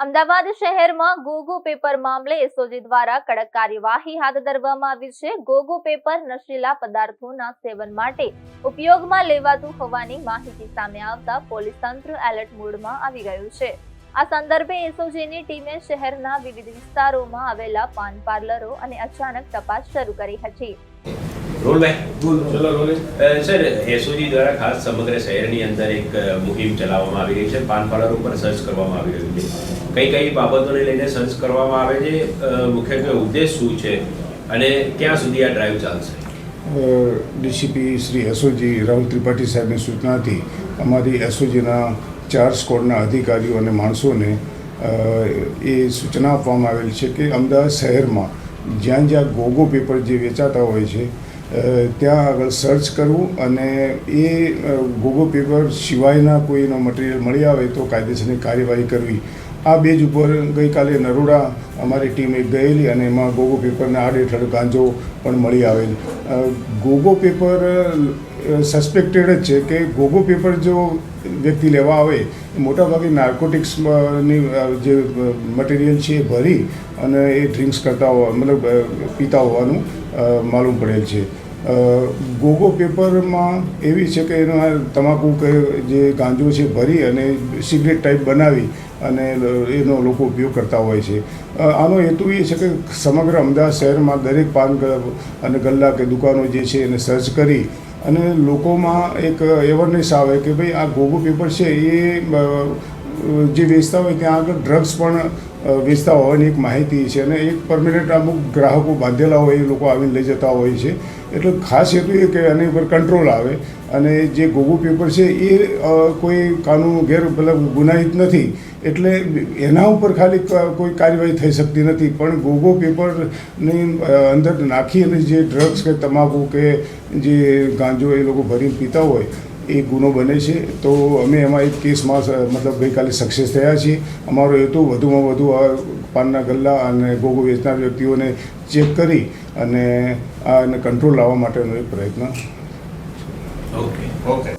અમદાવાદ શહેરમાં ગોગો પેપર મામલે એસઓજી દ્વારા કડક કાર્યવાહી હાથ ધરવામાં આવી છે। ગોગો પેપર નશીલા પદાર્થોના સેવન માટે ઉપયોગમાં લેવાતું હોવાની માહિતી સામે આવતા પોલીસ તંત્ર એલર્ટ મોડમાં આવી ગયું છે। આ સંદર્ભે એસઓજીની ટીમે શહેરના વિવિધ વિસ્તારોમાં આવેલા પાન પાર્લરો અને અચાનક તપાસ શરૂ કરી હતી। सर एसओजी द्वारा खास समग्र शहर अंदर एक मुहिम चलावવામાં આવી રહી છે। પાન પાર્લર ઉપર સર્ચ કરવામાં આવી રહ્યું છે। કઈ બાબતોને લઈને સર્ચ કરવામાં આવે છે, મુખ્યત્વે ઉદ્દેશ શું છે અને ક્યાં સુધી આ ડ્રાઈવ ચાલશે? ડીસીપી શ્રી એસઓજી રાહુલ ત્રિપાઠી સાહેબની સૂચનાથી અમારી એસઓજીના 4 સ્કોડના અધિકારીઓ અને માણસોને એ સૂચના આપવામાં આવેલી છે કે અમદાવાદ શહેરમાં જ્યાં ગોગો પેપર જે વેચાતા હોય છે ત્યાં આગળ સર્ચ કરવું અને એ ગોગો પેપર સિવાયના કોઈનો મટીરિયલ મળી આવે તો કાયદેસરની કાર્યવાહી કરવી। આ બેઝ ઉપર ગઈકાલે નરોડા અમારી ટીમ એક ગયેલી અને એમાં ગોગો પેપરના આડેઠળ ગાંજો પણ મળી આવેલ। ગોગો પેપર સસ્પેક્ટેડ જ છે કે ગોગો પેપર જો વ્યક્તિ લેવા આવે મોટાભાગે નાર્કોટિક્સની જે મટીરિયલ છે એ ભરી અને એ ડ્રિંક્સ કરતા મતલબ પીતા હોવાનું માલુમ પડેલ છે। ગોગો પેપરમાં એવી છે કે એનો તમાકુ કે જે ગાંજો છે ભરી અને સિગરેટ ટાઈપ બનાવી અને એનો લોકો ઉપયોગ કરતા હોય છે। આનો હેતુ એ છે કે સમગ્ર અમદાવાદ શહેરમાં દરેક પાન અને ગલ્લા કે દુકાનો જે છે એને સર્ચ કરી અને લોકોમાં એક અવેરનેસ આવે કે ભાઈ આ ગોગો પેપર છે એ જે વેચતા હોય ત્યાં આગળ ડ્રગ્સ પણ વેચતા હોવાની એક માહિતી છે અને એક પરમેનન્ટ અમુક ગ્રાહકો બાંધેલા હોય એ લોકો આવીને લઈ જતા હોય છે। એટલે ખાસ હેતુ એ કે આની ઉપર કંટ્રોલ આવે અને જે ગોગો પેપર છે એ કોઈ કાનૂન મતલબ ગુનાહિત નથી એટલે એના ઉપર ખાલી કોઈ કાર્યવાહી થઈ શકતી નથી, પણ ગોગો પેપરની અંદર નાખી અને જે ડ્રગ્સ કે તમાકુ કે જે ગાંજો એ લોકો ભરીને પીતા હોય એ ગુનો બને છે। તો અમે એમાં એક કેસમાં મતલબ ગઈકાલે સક્સેસ થયા છીએ। અમારો હેતુ વધુમાં વધુ આ પાનના ગલ્લા અને ગોગો વેચનાર વ્યક્તિઓને ચેક કરી અને આને કંટ્રોલ લાવવા માટેનો એક પ્રયત્ન। ઓકે।